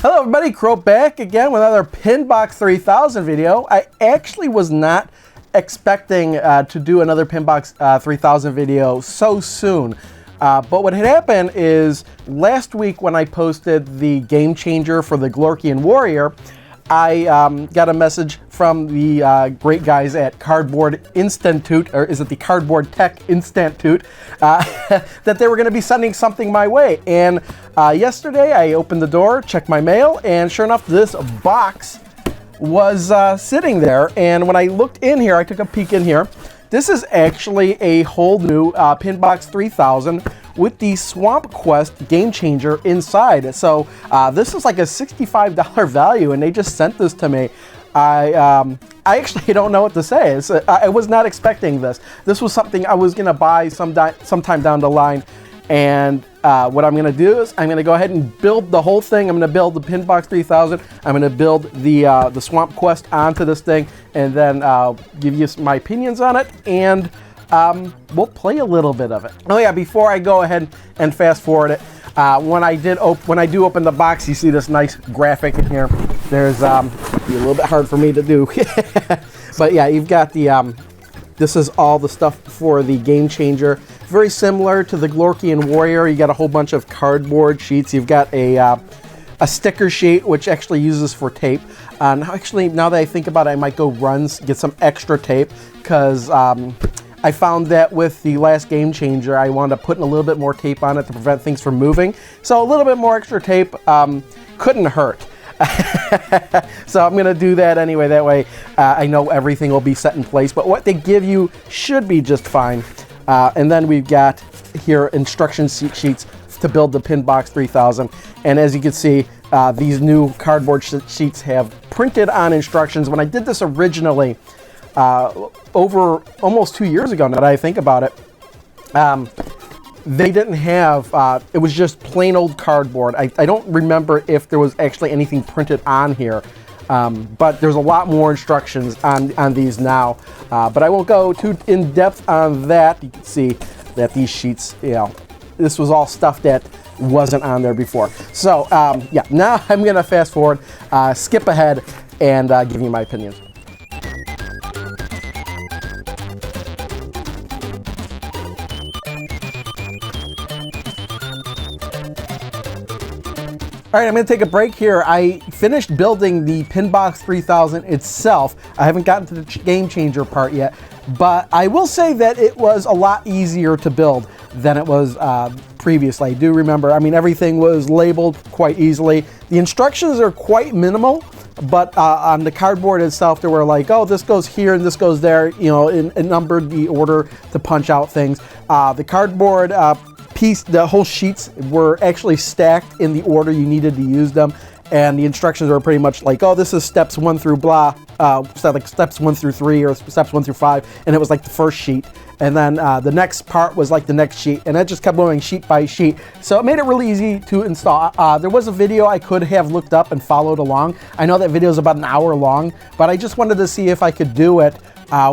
Hello everybody, Crow back again with another Pinbox 3000 video. I actually was not expecting to do another Pinbox 3000 video so soon. But what had happened is last week when I posted the game changer for the Glorkian Warrior, I got a message from the great guys at Cardboard Instantute, or is it the Cardboard Tech Instantute, that they were going to be sending something my way. And yesterday I opened the door, checked my mail, and sure enough, this box was sitting there. And when I looked in here, I took a peek in here. This is actually a whole new Pinbox 3000 with the Swamp Quest GameChanger inside. So this is like a $65 value, and they just sent this to me. I actually don't know what to say. I was not expecting this. This was something I was gonna buy sometime down the line. And what I'm gonna do is I'm gonna go ahead and build the whole thing. I'm gonna build the Pinbox 3000. I'm gonna build the Swamp Quest onto this thing, and then give you my opinions on it, and we'll play a little bit of it. Oh yeah, before I go ahead and fast forward it, when I do open the box, you see this nice graphic in here. There's be a little bit hard for me to do, but yeah, you've got the this is all the stuff for the game changer. Very similar to the Glorkian Warrior. You got a whole bunch of cardboard sheets. You've got a sticker sheet, which actually uses for tape. Actually, now that I think about it, I might go get some extra tape, because I found that with the last game changer, I wound up putting a little bit more tape on it to prevent things from moving. So a little bit more extra tape couldn't hurt. So I'm gonna do that anyway. That way I know everything will be set in place, but what they give you should be just fine. And then we've got here instruction sheets to build the Pinbox 3000. And as you can see, these new cardboard sheets have printed on instructions. When I did this originally, over almost 2 years ago, now that I think about it, they didn't have, it was just plain old cardboard. I don't remember if there was actually anything printed on here, but there's a lot more instructions on these now. But I won't go too in depth on that. You can see that these sheets, you know, this was all stuff that wasn't on there before. So yeah, now I'm gonna fast forward, skip ahead, and give you my opinions. All right, I'm gonna take a break here. I finished building the Pinbox 3000 itself. I haven't gotten to the game changer part yet, but I will say that it was a lot easier to build than it was previously. I do remember, I mean, everything was labeled quite easily. The instructions are quite minimal, but on the cardboard itself, they were like, oh, this goes here and this goes there, you know, in numbered the order to punch out things. The cardboard the whole sheets were actually stacked in the order you needed to use them, and the instructions were pretty much like, oh, this is steps 1 through blah, so like steps 1 through 3 or steps 1 through 5, and it was like the first sheet, and then the next part was like the next sheet, and it just kept going sheet by sheet. So it made it really easy to install. There was a video I could have looked up and followed along. I know that video is about an hour long, but I just wanted to see if I could do it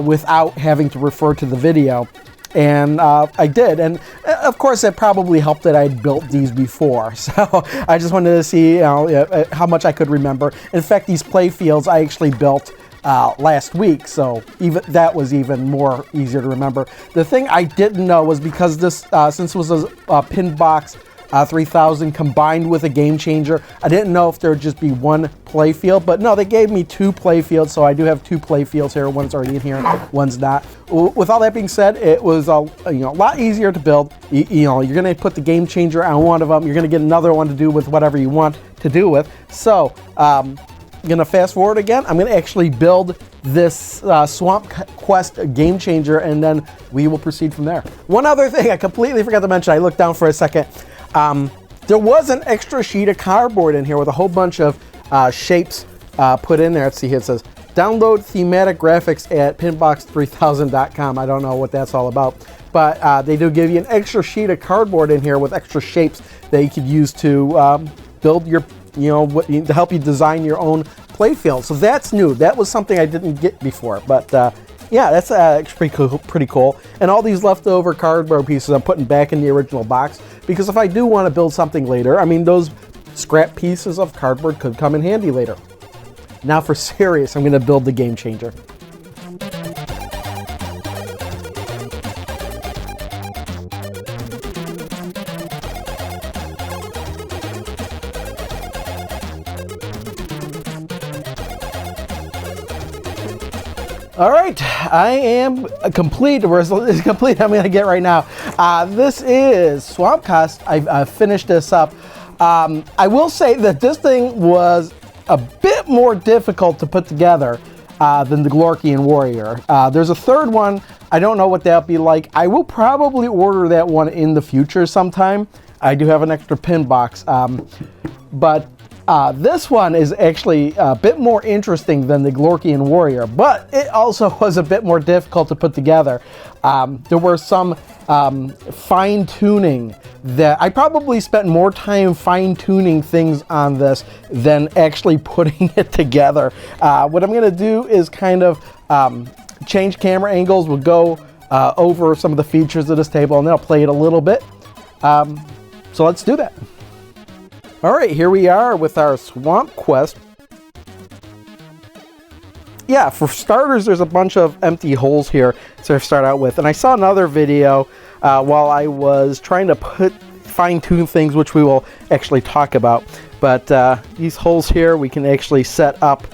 without having to refer to the video. And I did, and of course it probably helped that I'd built these before, so I just wanted to see, you know, how much I could remember. In fact, these play fields I actually built last week, so even that was even more easier to remember. The thing I didn't know was, because this since it was a Pinbox 3000 combined with a game changer, I didn't know if there would just be one play field, but no, they gave me 2 play fields, so I do have 2 play fields here. One's already in here, one's not. With all that being said, it was a lot easier to build. You know, you're gonna put the game changer on one of them, you're gonna get another one to do with whatever you want to do with. So I'm gonna fast forward again. I'm gonna actually build this Swamp Quest game changer, and then we will proceed from there. One other thing I completely forgot to mention, I looked down for a second. There was an extra sheet of cardboard in here with a whole bunch of shapes put in there. Let's see here, it says download thematic graphics at pinbox3000.com. I don't know what that's all about, but they do give you an extra sheet of cardboard in here with extra shapes that you could use to build your, you know, to help you design your own playfield. So that's new. That was something I didn't get before, but yeah, that's actually pretty cool. And all these leftover cardboard pieces I'm putting back in the original box, because if I do want to build something later, I mean, those scrap pieces of cardboard could come in handy later. Now for serious, I'm going to build the Game Changer. All right, I am complete. Where's it's complete? I'm gonna get right now. This is Swamp Quest. I've finished this up. I will say that this thing was a bit more difficult to put together than the Glorkian Warrior. There's a third one. I don't know what that'll be like. I will probably order that one in the future sometime. I do have an extra pin box, but this one is actually a bit more interesting than the Glorkian Warrior, but it also was a bit more difficult to put together. There were some fine-tuning that I probably spent more time fine-tuning things on this than actually putting it together. What I'm going to do is kind of change camera angles. We'll go over some of the features of this table, and then I'll play it a little bit. So let's do that. All right, here we are with our Swamp Quest. Yeah, for starters, there's a bunch of empty holes here to start out with. And I saw another video while I was trying to fine-tune things, which we will actually talk about. But these holes here, we can actually set up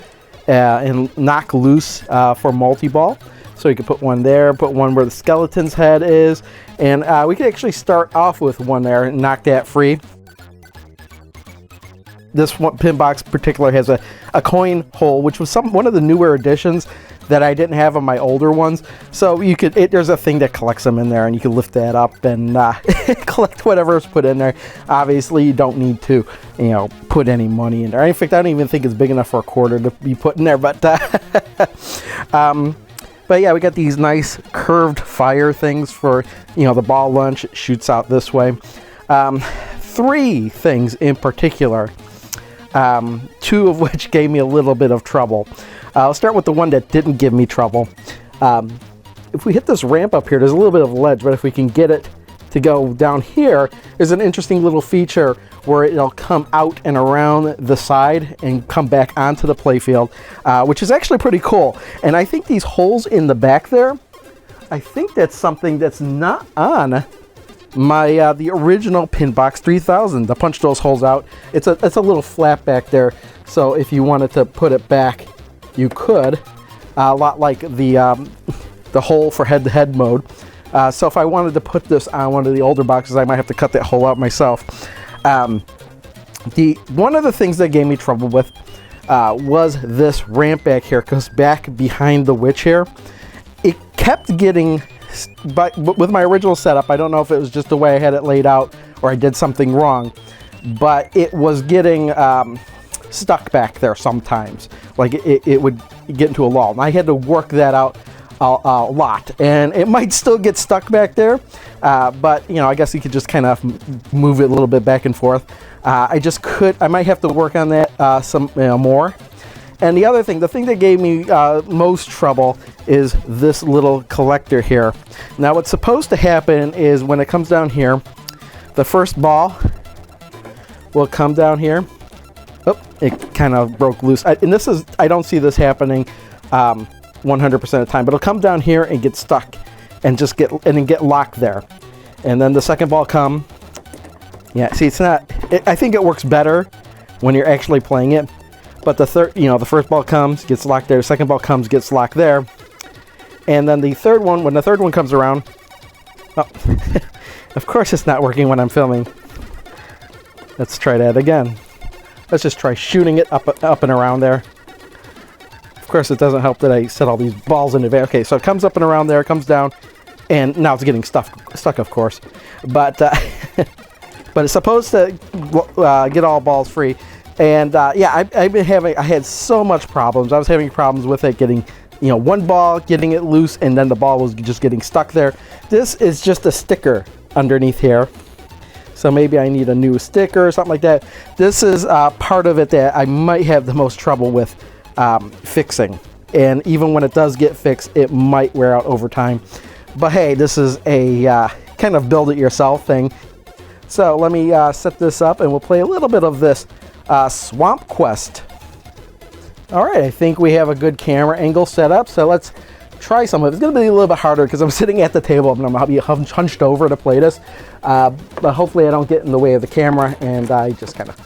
and knock loose for multi-ball. So you can put one there, put one where the skeleton's head is. And we can actually start off with one there and knock that free. This one, Pinbox in particular, has a coin hole, which was one of the newer additions that I didn't have on my older ones. So you could, there's a thing that collects them in there, and you can lift that up and collect whatever's put in there. Obviously, you don't need to, put any money in there. In fact, I don't even think it's big enough for a quarter to be put in there. But but yeah, we got these nice curved fire things for the ball launch. It shoots out this way. Three things in particular. Two of which gave me a little bit of trouble. I'll start with the one that didn't give me trouble. If we hit this ramp up here, there's a little bit of ledge, but if we can get it to go down here, there's an interesting little feature where it'll come out and around the side and come back onto the playfield, which is actually pretty cool. And I think these holes in the back there, I think that's something that's not on my the original Pinbox 3000 to punch those holes out. It's a little flap back there, so if you wanted to put it back, you could. A lot like the hole for head-to-head mode. So if I wanted to put this on one of the older boxes, I might have to cut that hole out myself. One of the things that gave me trouble with was this ramp back here, because back behind the witch here, it kept getting. But with my original setup, I don't know if it was just the way I had it laid out or I did something wrong, but it was getting stuck back there sometimes. Like it would get into a lull. And I had to work that out a lot, and it might still get stuck back there, but I guess you could just kind of move it a little bit back and forth. I might have to work on that some more. And the other thing, the thing that gave me most trouble is this little collector here. Now what's supposed to happen is when it comes down here, the first ball will come down here. Oh, it kind of broke loose. I don't see this happening 100% of the time, but it'll come down here and get stuck and then get locked there. And then the second ball come. Yeah, see, I think it works better when you're actually playing it. But the first ball comes, gets locked there. The second ball comes, gets locked there. And then the third one, when the third one comes around, oh, of course it's not working when I'm filming. Let's try that again. Let's just try shooting it up and around there. Of course, it doesn't help that I set all these balls in advance. Okay, so it comes up and around there, comes down, and now it's getting stuck, of course. But but it's supposed to get all balls free. And yeah, I had so much problems. I was having problems with it getting, one ball, getting it loose, and then the ball was just getting stuck there. This is just a sticker underneath here. So maybe I need a new sticker or something like that. This is part of it that I might have the most trouble with fixing. And even when it does get fixed, it might wear out over time. But hey, this is a kind of build it yourself thing. So let me set this up and we'll play a little bit of this Swamp Quest. All right, I think we have a good camera angle set up, so let's try some of it. It's going to be a little bit harder because I'm sitting at the table and I'm going to be hunched over to play this, but hopefully I don't get in the way of the camera, and I just kind of...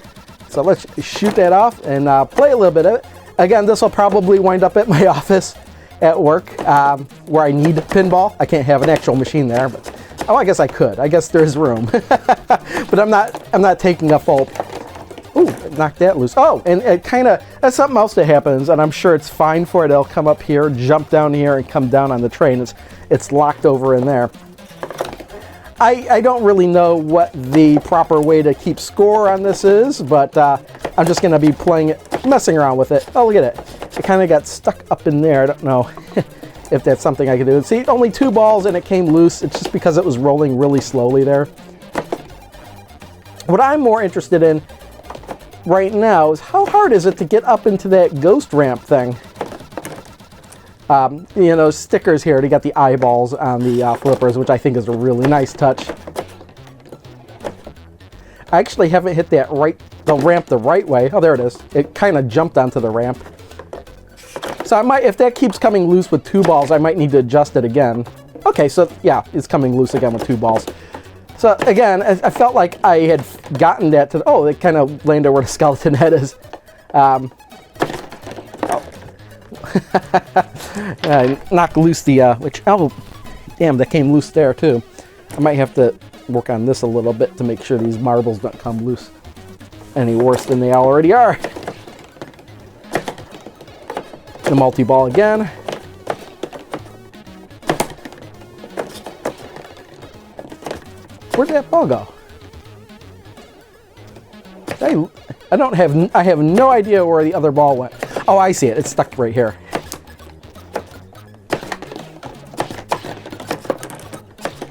So let's shoot that off and play a little bit of it. Again, this will probably wind up at my office at work where I need pinball. I can't have an actual machine there, but oh, I guess I could. I guess there's room, but I'm not taking a full... Ooh, knocked that loose. Oh, and it kind of, that's something else that happens, and I'm sure it's fine for it. It'll come up here, jump down here, and come down on the train. It's locked over in there. I don't really know what the proper way to keep score on this is, but I'm just going to be playing it, messing around with it. Oh, look at it. It kind of got stuck up in there. I don't know if that's something I can do. See, only 2 balls, and it came loose. It's just because it was rolling really slowly there. What I'm more interested in right now is how hard is it to get up into that ghost ramp thing. You know, stickers here to get the eyeballs on the flippers, which I think is a really nice touch. I actually haven't hit that the ramp the right way. Oh, there it is. It kind of jumped onto the ramp. So I might, if that keeps coming loose with 2 balls, I might need to adjust it again. Okay, so yeah, it's coming loose again with 2 balls. So again, I felt like I had gotten that to, oh, it kind of landed where the skeleton head is. Knock loose the, oh, damn, that came loose there too. I might have to work on this a little bit to make sure these marbles don't come loose any worse than they already are. The multi-ball again. Where'd that ball go? I have no idea where the other ball went. Oh, I see it. It's stuck right here.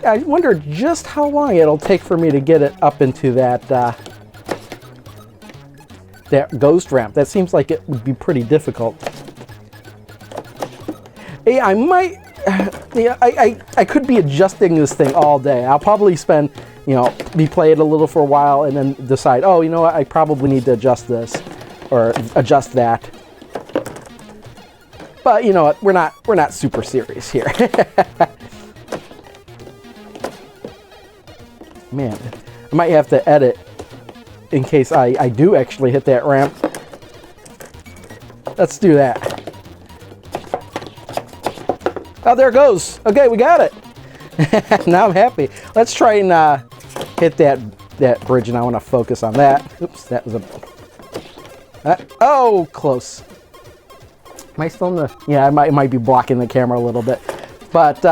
I wonder just how long it'll take for me to get it up into that that ghost ramp. That seems like it would be pretty difficult. Yeah, I might... Yeah, I could be adjusting this thing all day. I'll probably spend, you know, play it a little for a while and then decide, oh, you know what, I probably need to adjust this or adjust that. But you know what, we're not super serious here. Man, I might have to edit in case I do actually hit that ramp. Let's do that. Oh, there it goes. Okay, we got it. Now I'm happy. Let's try and hit that bridge, and I want to focus on that. Oops, that was a... oh, close. Am I still in the... Yeah, it might be blocking the camera a little bit. But,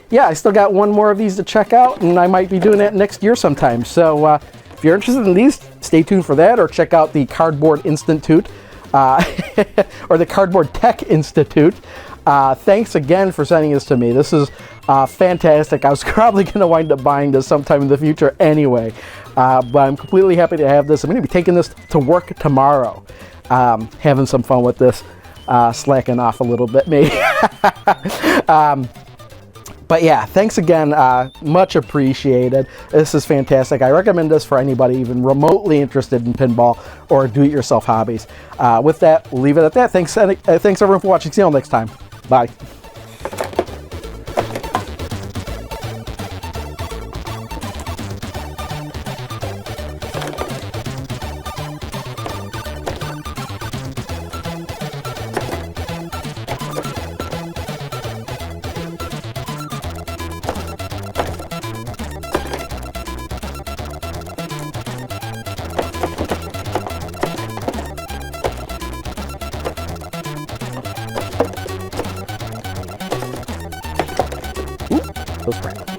yeah, I still got one more of these to check out, and I might be doing that next year sometime. So, if you're interested in these, stay tuned for that, or check out the Cardboard Instantute, or the Cardboard Tech Instantute. Thanks again for sending this to me. This is fantastic. I was probably going to wind up buying this sometime in the future anyway, but I'm completely happy to have this. I'm going to be taking this to work tomorrow, having some fun with this, slacking off a little bit maybe. But yeah, thanks again. Much appreciated. This is fantastic. I recommend this for anybody even remotely interested in pinball or do-it-yourself hobbies. With that, we'll leave it at that. Thanks everyone for watching. See you all next time. Bye. Those friends.